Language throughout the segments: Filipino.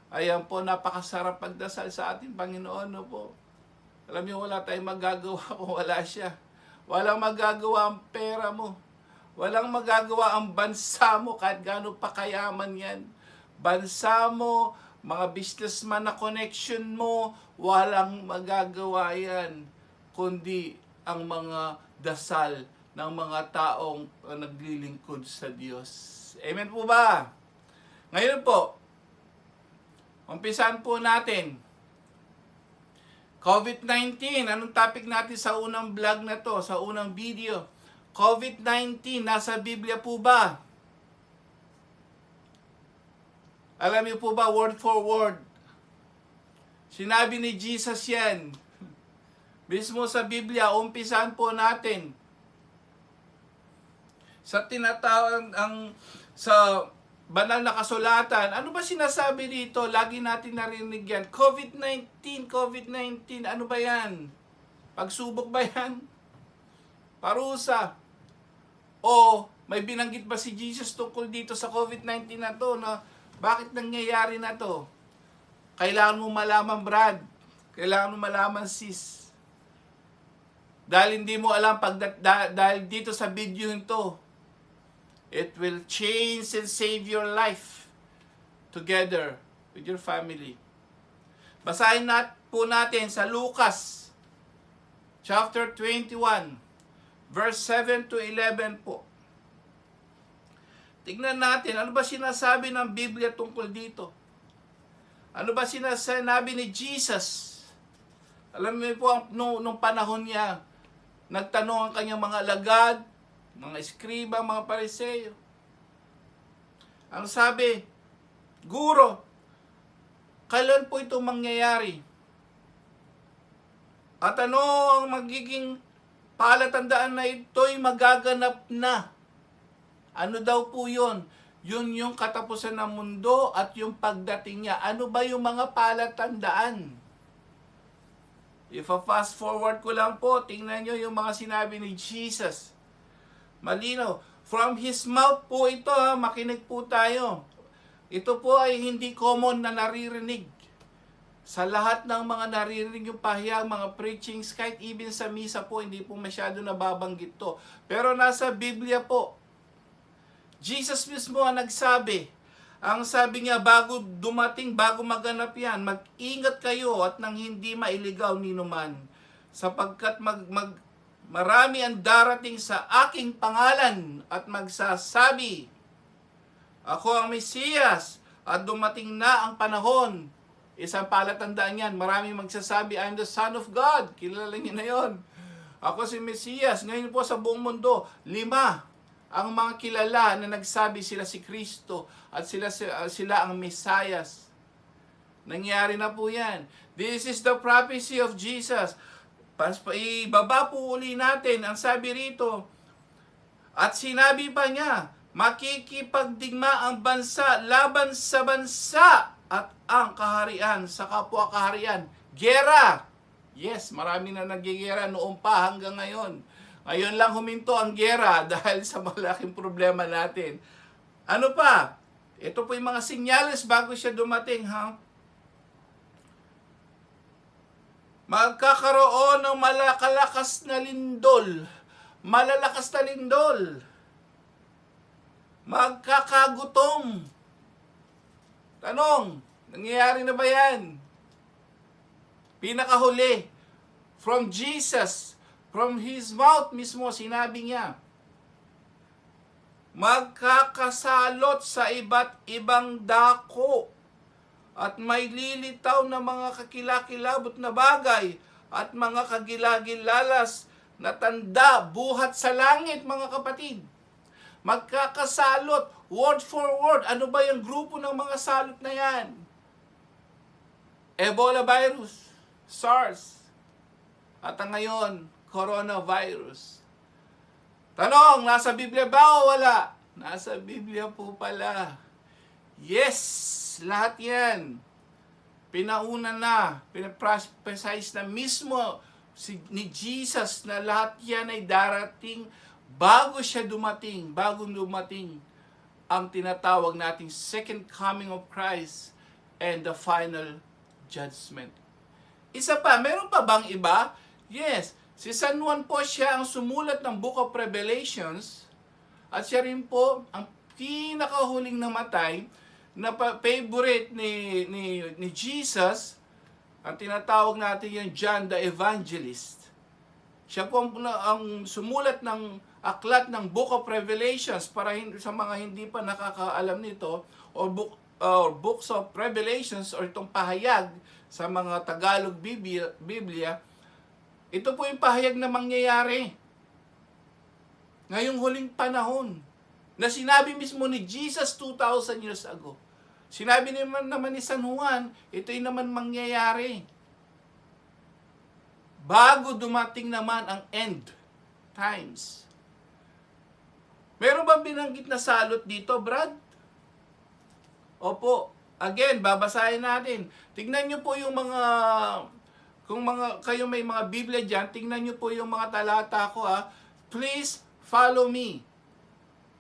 Ayan po, napakasarap magdasal sa ating Panginoon, no po. Alam niyo, wala tayong magagawa kung wala siya. Walang magagawa ang pera mo. Walang magagawa ang bansa mo kahit gaano pa kayaman yan. Bansa mo, mga businessman na connection mo, walang magagawa yan. Kundi ang mga dasal ng mga taong naglilingkod sa Diyos. Amen po ba? Ngayon po, umpisan po natin. COVID-19, anong topic natin sa unang vlog na to, sa unang video? COVID-19, nasa Biblia po ba? Alam niyo po ba, word for word? Sinabi ni Jesus yan. Mismo sa Biblia, umpisan po natin. Sa tinatawag sa banal na kasulatan, ano ba sinasabi dito? Lagi natin narinig yan. COVID-19, COVID-19, ano ba yan? Pagsubok ba yan? Parusa? O may binanggit ba si Jesus tungkol dito sa COVID-19 na to, na bakit nangyayari na to? Kailangan mo malaman, Brad. Kailangan mo malaman, sis. Dahil hindi mo alam, dahil dito sa video nito, it will change and save your life together with your family. Basahin po natin sa Lucas chapter 21, verse 7 to 11 po. Tignan natin, ano ba sinasabi ng Biblia tungkol dito? Ano ba sinasabi ni Jesus? Alam mo po, nung panahon niya, nagtanong ang kanyang mga alagad, mga eskriba, mga pariseyo. Ang sabi, Guro, kailan po ito mangyayari? At ano ang magiging palatandaan na ito'y magaganap na? Ano daw po yun? Yun yung katapusan ng mundo at yung pagdating niya. Ano ba yung mga palatandaan? If a fast forward ko lang po, tingnan nyo yung mga sinabi ni Jesus. Malinaw. From His mouth po ito, makinig po tayo. Ito po ay hindi common na naririnig. Sa lahat ng mga naririnig yung pahayag, mga preachings, kahit even sa misa po, hindi po masyado nababanggit to. Pero nasa Biblia po, Jesus mismo ang nagsabi. Ang sabi niya, bago dumating, bago maganap yan, mag-ingat kayo at nang hindi mailigaw ninuman. Sapagkat marami ang darating sa aking pangalan at magsasabi, ako ang Mesiyas at dumating na ang panahon. Isang palatandaan yan, marami magsasabi, I'm the Son of God. Kilala niyo na yon. Ako si Mesiyas. Ngayon po sa buong mundo, 5 ang mga kilala na nagsabi sila si Kristo at sila ang Mesiyas. Nangyari na po yan. This is the prophecy of Jesus. Ibaba po uli natin ang sabi rito. At sinabi pa niya, makikipagdigma ang bansa laban sa bansa at ang kaharian sa kapwa kaharian. Gera! Yes, marami na nagigera noon pa hanggang ngayon. Ngayon lang huminto ang gera dahil sa malaking problema natin. Ano pa? Ito po yung mga senyales bago siya dumating, ha? Magkakaroon ng malalakas na lindol. Malalakas na lindol. Magkakagutom. Tanong, nangyayari na ba yan? Pinakahuli, from Jesus, from His mouth mismo, sinabi niya, magkakasalot sa iba't ibang dako at may lilitaw na mga kakilakilabot na bagay at mga kagilagilalas na tanda buhat sa langit, mga kapatid. Magkakasalot, word for word. Ano ba yung grupo ng mga salot na yan? Ebola virus, SARS, at ngayon, coronavirus. Tanong, nasa Biblia ba o wala? Nasa Biblia po pala. Yes, lahat yan. Pinauna na, pinaprophesize na mismo ni Jesus na lahat yan ay darating bago siya dumating, bago dumating ang tinatawag nating second coming of Christ. and the final judgment. Isa pa, meron pa bang iba? Yes, si San Juan po siya ang sumulat ng Book of Revelations at siya rin po ang pinakahuling namatay na favorite ni Jesus. Ang tinatawag natin yung John the Evangelist. Siya po ang sumulat ng aklat ng Book of Revelations para sa mga hindi pa nakakaalam nito, or Books of Revelations, or itong pahayag sa mga Tagalog Biblia. Ito po yung pahayag na mangyayari ngayong huling panahon na sinabi mismo ni Jesus 2,000 years ago. Sinabi naman ni San Juan, ito'y naman mangyayari bago dumating naman ang end times. Meron ba binanggit na salot dito, Brad? Opo. Again, babasahin natin. Tingnan nyo po yung mga, kung kayo may mga Biblia dyan, tingnan nyo po yung mga talata ko, ha. Please follow me.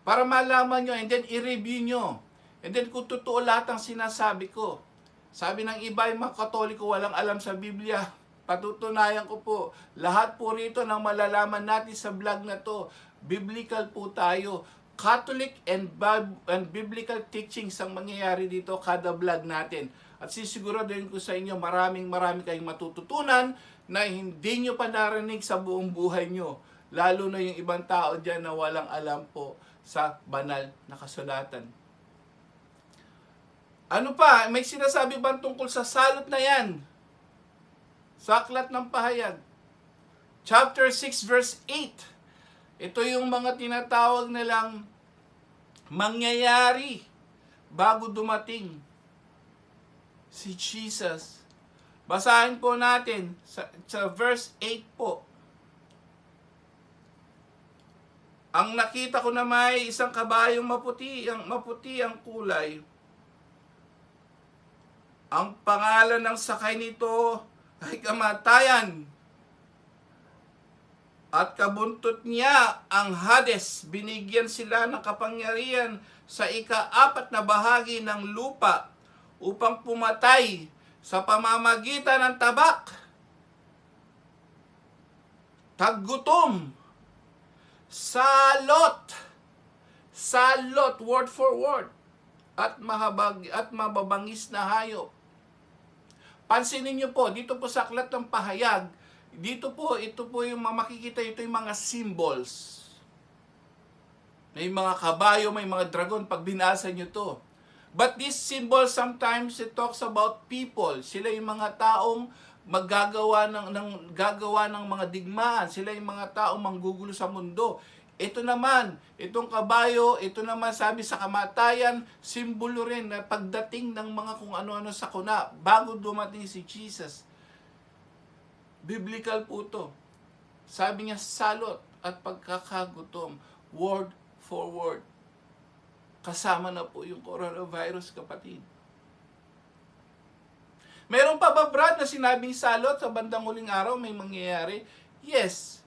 Para malaman nyo, and then i-review nyo. And then kung totoo lahat ang sinasabi ko. Sabi ng iba, yung mga Katoliko walang alam sa Biblia. Patutunayan ko po, lahat po rito ng malalaman natin sa vlog na to, biblical po tayo. Catholic and biblical teachings ang mangyayari dito kada vlog natin. At sisiguraduhin ko sa inyo, maraming kayong matututunan na hindi nyo pa narinig sa buong buhay nyo. Lalo na yung ibang tao dyan na walang alam po sa banal na kasulatan. Ano pa? May sinasabi ba tungkol sa salot na yan? Sa aklat ng pahayag. Chapter 6 verse 8. Ito yung mga tinatawag nilang mangyayari bago dumating si Jesus. Basahin po natin sa verse 8 po. Ang nakita ko na may isang kabayong maputi ang kulay. Ang pangalan ng sakay nito ay kamatayan. At kabuntot niya ang Hades. Binigyan sila ng kapangyarihan sa ika-4 na bahagi ng lupa upang pumatay sa pamamagitan ng tabak, taggutom, salot, word for word, at mababangis na hayop. Pansinin niyo po, dito po sa aklat ng pahayag, ito po yung makikita, ito yung mga symbols. May mga kabayo, may mga dragon, pag binasa nyo to. But this symbol, sometimes it talks about people. Sila yung mga taong gagawa ng mga digmaan. Sila yung mga taong manggugulo sa mundo. Ito naman, itong kabayo, ito naman sabi sa kamatayan, simbolo rin na pagdating ng mga kung ano-ano sakuna bago dumating si Jesus. Biblical po to. Sabi niya, salot at pagkakagutom, word for word. Kasama na po yung coronavirus, kapatid. Meron pa ba, Brad, na sinabing salot sa bandang huling araw may mangyayari? Yes.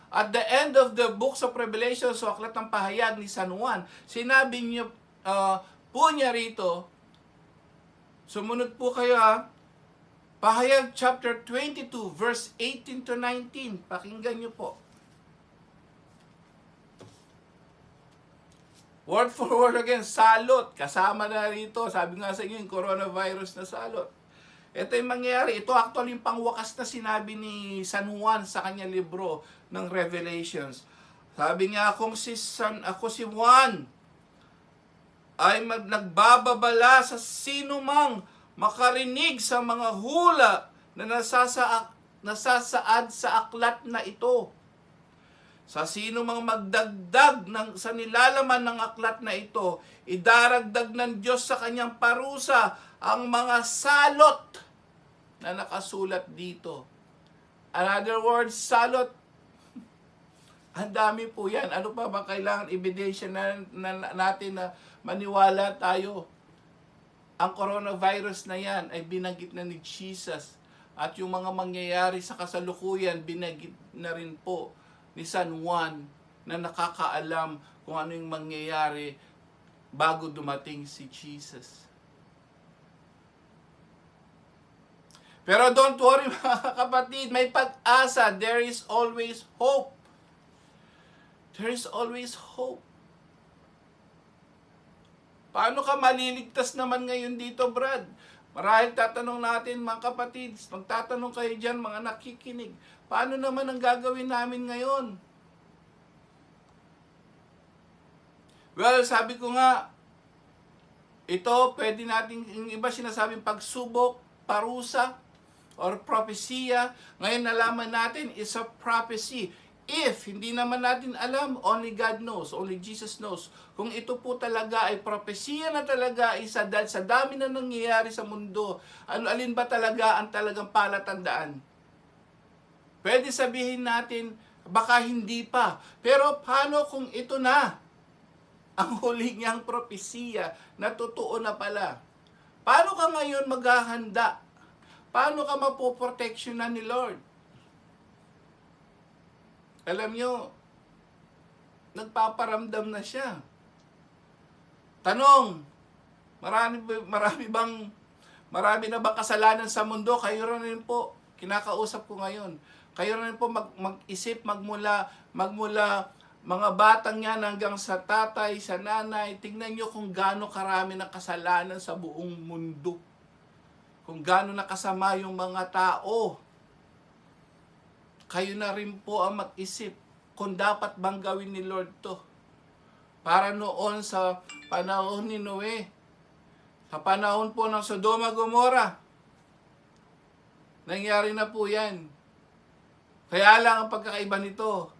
At the end of the books of Revelation, so aklat ng pahayag ni San Juan, sinabi niyo po niya rito, sumunod po kayo ha, pahayag chapter 22, verse 18 to 19, pakinggan niyo po. Word for word again, salot, kasama na rito, sabi nga sa inyo yung coronavirus na salot. Ito yung mangyayari. Ito actually yung pangwakas na sinabi ni San Juan sa kanyang libro ng Revelations. Sabi niya, ako si Juan ay nagbababala sa sino mang makarinig sa mga hula na nasasaad sa aklat na ito. Sa sino mang magdagdag sa nilalaman ng aklat na ito, idaragdag ng Diyos sa kanyang parusa ang mga salot na nakasulat dito. Another word, salot. Ang dami po yan. Ano pa ba kailangan ebidensya natin na maniwala tayo? Ang coronavirus na yan ay binanggit na ni Jesus. At yung mga mangyayari sa kasalukuyan, binanggit na rin po ni San Juan na nakakaalam kung ano yung mangyayari bago dumating si Jesus. Pero don't worry mga kapatid, may pag-asa. There is always hope. There is always hope. Paano ka maliligtas naman ngayon dito, Brad? Marahil tatanong natin mga kapatid, magtatanong kayo dyan mga nakikinig, paano naman ang gagawin namin ngayon? Well, sabi ko nga, ito pwede natin, yung iba sinasabing pagsubok, parusa, or propesya. Ngayon nalaman natin, it's a prophecy. If hindi naman natin alam, only God knows, only Jesus knows. Kung ito po talaga ay propesya na talaga, isa dahil sa dami na nangyayari sa mundo, alin ba talaga ang talagang palatandaan? Pwede sabihin natin, baka hindi pa. Pero paano kung ito na? Ang huli niyang propesya na totoo na pala. Paano ka ngayon maghahanda? Paano ka mapoproteksyonan ni Lord? Alam nyo, nagpaparamdam na siya. Tanong, marami na bang kasalanan sa mundo? Kayo rin po, kinakausap ko ngayon. Kayo rin po mag-isip, magmula mga batang yan hanggang sa tatay, sa nanay. Tingnan nyo kung gaano karami ng kasalanan sa buong mundo. Kung gaano nakasama yung mga tao. Kayo na rin po ang mag-isip kung dapat bang gawin ni Lord to. Para noon sa panahon ni Noe, sa panahon po ng Sodoma Gomora, nangyari na po yan. Kaya lang ang pagkakaiba nito,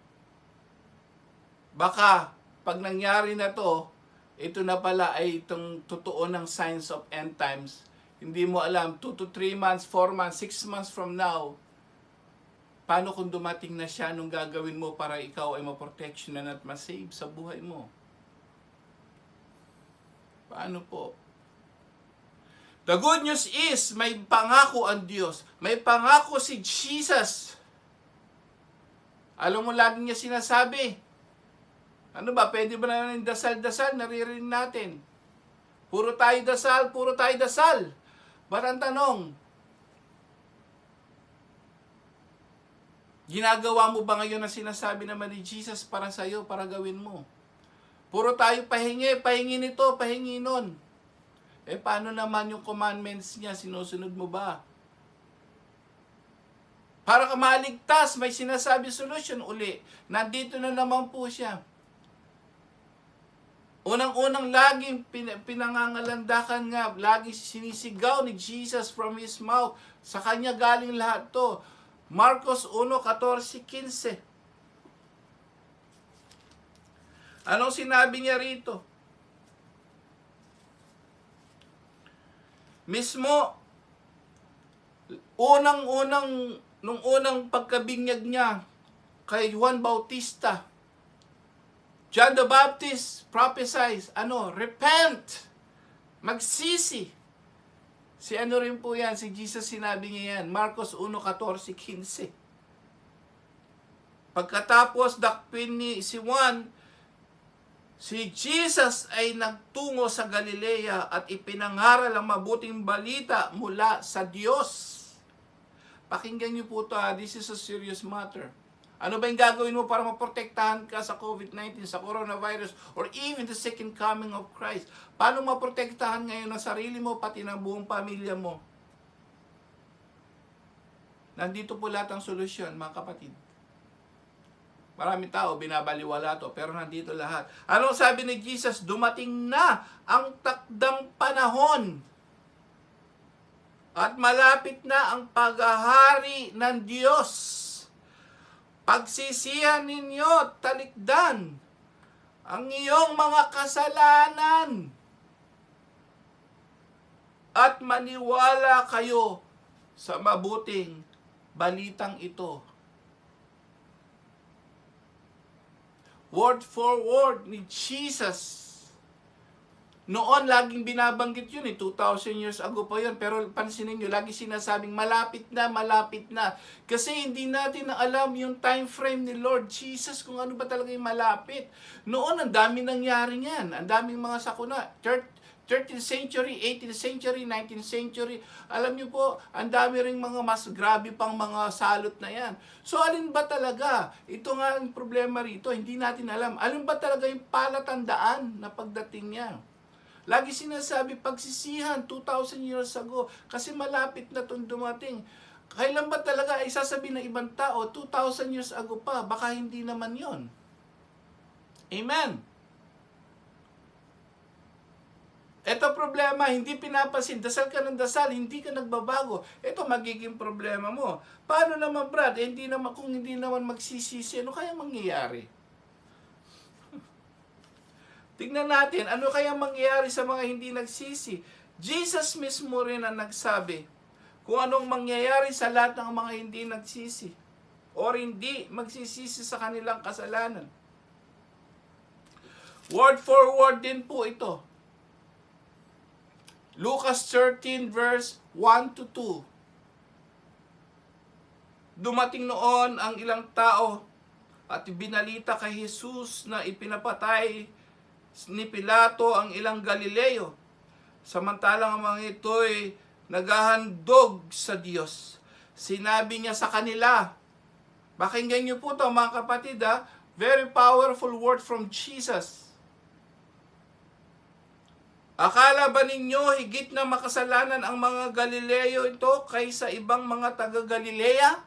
baka pag nangyari na to, ito na pala ay itong totoo ng signs of end times. Hindi mo alam, 2 to 3 months, 4 months, 6 months from now, paano kung dumating na siya, anong gagawin mo para ikaw ay maproteksyonan at masave sa buhay mo? Paano po? The good news is, may pangako ang Diyos. May pangako si Jesus. Alam mo, lagi niya sinasabi. Ano ba, pwede ba na yung dasal-dasal? Naririnig natin. Puro tayo dasal, puro tayo dasal. But ang tanong, ginagawa mo ba ngayon ang sinasabi naman ni Jesus para sa'yo, para gawin mo? Puro tayo pahingi nito, pahingi nun. Paano naman yung commandments niya, sinusunod mo ba? Para ka maligtas, may sinasabi solution uli. Nandito na naman po siya. Unang-unang laging pinangangalandakan nga, laging sinisigaw ni Jesus from His mouth. Sa Kanya galing lahat to. Marcos 1:14-15. Anong sinabi niya rito? Mismo, nung unang pagkabinyag niya kay Juan Bautista, John the Baptist prophesies, repent, magsisi. Si rin po yan, si Jesus sinabi niya yan, Marcos 1:14-15. Pagkatapos dakpin ni si Juan, si Jesus ay nagtungo sa Galilea at ipinangaral ang mabuting balita mula sa Diyos. Pakinggan niyo po ito, this is a serious matter. Ano ba yung gagawin mo para maprotektahan ka sa COVID-19, sa coronavirus, or even the second coming of Christ? Paano maprotektahan ngayon ang sarili mo, pati ng buong pamilya mo? Nandito po lahat ang solusyon, mga kapatid. Maraming tao, binabaliwala to, pero nandito lahat. Anong sabi ni Jesus? Dumating na ang takdang panahon. At malapit na ang paghahari ng Diyos. Pagsisihan ninyo, talikdan ang iyong mga kasalanan. At maniwala kayo sa mabuting balitang ito. Word for word ni Jesus. Noon, laging binabanggit yun 2,000 years ago pa yun. Pero pansinin nyo, lagi sinasabing malapit na, malapit na. Kasi hindi natin na alam yung time frame ni Lord Jesus kung ano ba talaga yung malapit. Noon, ang dami nangyari niyan. Ang daming mga sakuna. 13th century, 18th century, 19th century. Alam niyo po, ang dami ring mga mas grabe pang mga salot na yan. So alin ba talaga? Ito nga ang problema rito, hindi natin alam. Alin ba talaga yung palatandaan na pagdating niya? Lagi sinasabi, pagsisihan, 2,000 years ago, kasi malapit na itong dumating. Kailan ba talaga ay sasabihin ng ibang tao, 2,000 years ago pa, baka hindi naman yon. Amen. Ito problema, hindi pinapansin. Dasal ka ng dasal, hindi ka nagbabago. Ito magiging problema mo. Paano naman, Brad? Kung hindi naman magsisisi, ano kaya mangyayari? Tingnan natin, ano kaya mangyayari sa mga hindi nagsisi? Jesus mismo rin ang nagsabi kung anong mangyayari sa lahat ng mga hindi nagsisi or hindi magsisisi sa kanilang kasalanan. Word for word din po ito. Lucas 13 verse 1 to 2. Dumating noon ang ilang tao at binalita kay Jesus na ipinapatay ni Pilato ang ilang Galileo. Samantalang ang mga ito'y naghahandog sa Diyos. Sinabi niya sa kanila, pakinggan niyo po ito mga kapatid, very powerful word from Jesus. Akala ba ninyo higit na makasalanan ang mga Galileo ito kaysa ibang mga taga-Galilea?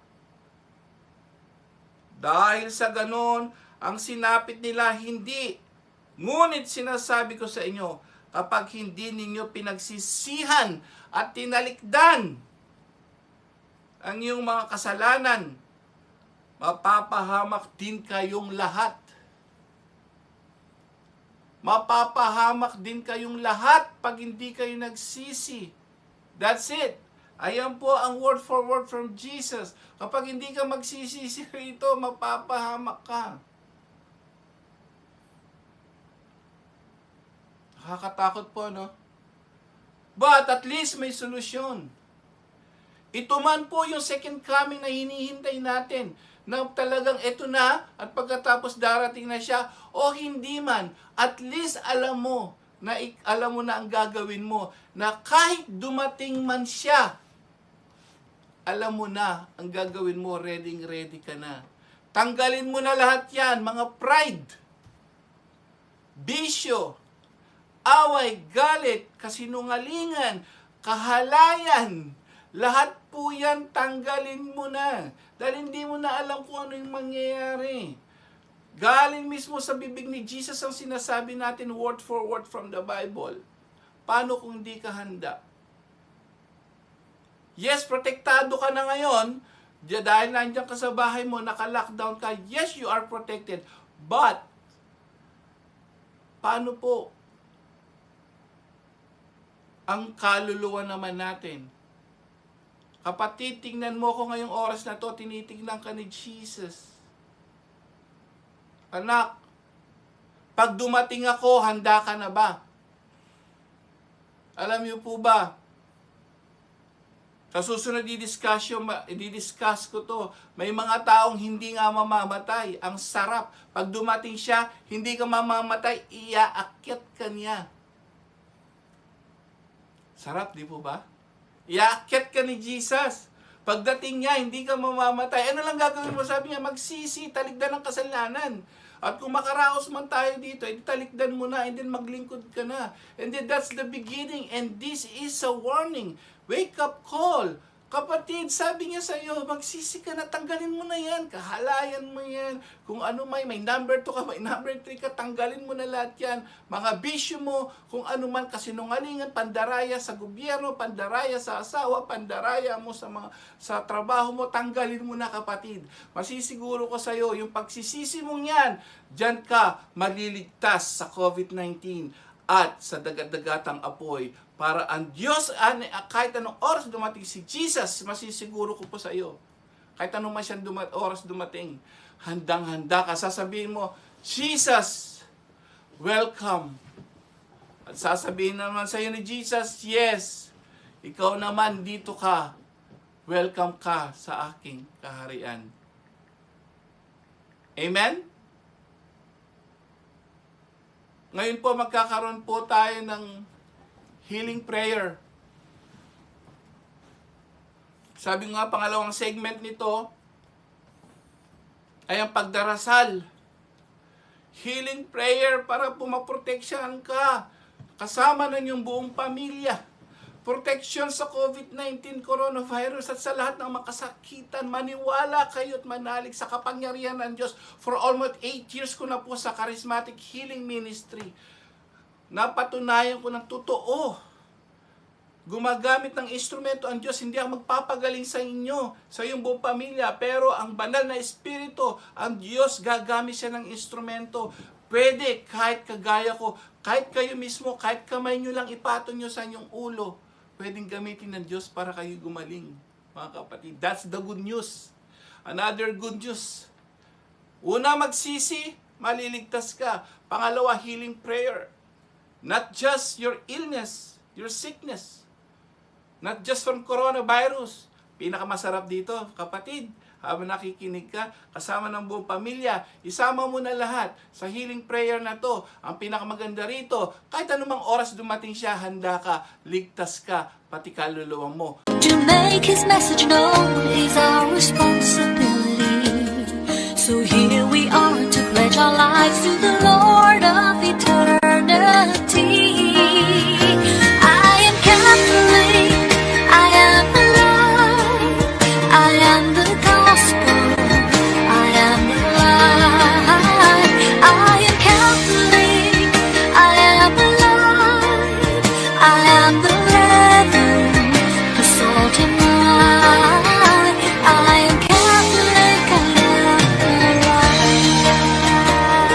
Dahil sa ganon, ang sinapit nila hindi. Ngunit sinasabi ko sa inyo, kapag hindi ninyo pinagsisihan at tinalikdan ang iyong mga kasalanan, mapapahamak din kayong lahat. Mapapahamak din kayong lahat pag hindi kayo nagsisi. That's it. Ayan po ang word for word from Jesus. Kapag hindi ka magsisisi rito, mapapahamak ka. Nakakatakot po, no? But at least may solusyon. Ito man po yung second coming na hinihintay natin, na talagang ito na at pagkatapos darating na siya, o hindi man, at least alam mo na ang gagawin mo, na kahit dumating man siya, alam mo na ang gagawin mo, ready ka na. Tanggalin mo na lahat yan, mga pride, bisyo, away, galit, kasinungalingan, kahalayan, lahat po yan, tanggalin mo na. Dahil hindi mo na alam kung ano yung mangyayari. Galing mismo sa bibig ni Jesus ang sinasabi natin word for word from the Bible. Paano kung hindi ka handa? Yes, protektado ka na ngayon. Dahil nandiyan ka sa bahay mo, naka-lockdown ka. Yes, you are protected. But, paano po ang kaluluwa naman natin? Kapatid, tingnan mo ko ngayong oras na to, tinitingnan ka ni Jesus. Anak, pag dumating ako, handa ka na ba? Alam niyo po ba, sa susunod i-discuss ko to, may mga taong hindi nga mamamatay. Ang sarap. Pag dumating siya, hindi ka mamamatay, iaakyat ka niya. Sarap, di po ba? Iaakyat ka ni Jesus. Pagdating niya, hindi ka mamamatay. Ano lang gagawin mo? Sabi niya, magsisi, talikdan ng kasalanan. At kung makaraos man tayo dito, talikdan mo na, and then maglingkod ka na. And then that's the beginning, and this is a warning. Wake up call. Kapatid, sabi niya sa iyo, magsisi ka na, tanggalin mo na yan, kahalayan mo yan. Kung ano may number 2 ka, may number 3 ka, tanggalin mo na lahat yan. Mga bisyo mo, kung ano man kasinungalingan, pandaraya sa gobyerno, pandaraya sa asawa, pandaraya mo sa trabaho mo, tanggalin mo na kapatid. Masisiguro ko sa iyo, yung pagsisisi mong yan, dyan ka maliligtas sa COVID-19 at sa dagat-dagatang apoy. Para ang Diyos, kahit anong oras dumating si Jesus, masisiguro ko po sa iyo. Kahit anong man siyang oras dumating, handang-handa ka. Sasabihin mo, Jesus, welcome. At sasabihin naman sa iyo ni Jesus, yes, ikaw naman dito ka. Welcome ka sa aking kaharian. Amen? Ngayon po magkakaroon po tayo ng healing prayer. Sabi nga, pangalawang segment nito ay ang pagdarasal. Healing prayer para pumaproteksyahan ka. Kasama ng iyong buong pamilya. Protection sa COVID-19 coronavirus at sa lahat ng makasakitan. Maniwala kayo at manalig sa kapangyarihan ng Diyos. For almost 8 years ko na po sa Charismatic Healing Ministry. Napatunayan ko ng totoo. Gumagamit ng instrumento ang Diyos, hindi ako magpapagaling sa inyo, sa iyong buong pamilya, pero ang banal na espiritu, ang Diyos gagamit siya ng instrumento. Pwede, kahit kagaya ko, kahit kayo mismo, kahit kamay nyo lang ipatong nyo sa inyong ulo, pwedeng gamitin ng Diyos para kayo gumaling, mga kapatid. That's the good news. Another good news. Una, magsisi, maliligtas ka. Pangalawa, healing prayer. Not just your illness, your sickness. Not just from coronavirus. Pinakamasarap dito, kapatid, habang nakikinig ka, kasama ng buong pamilya, isama mo na lahat sa healing prayer na to. Ang pinakamaganda rito, kahit anumang oras dumating siya, handa ka, ligtas ka, pati kaluluwa mo. To make His message known is our responsibility. So here we are to pledge our lives to the Lord of eternity.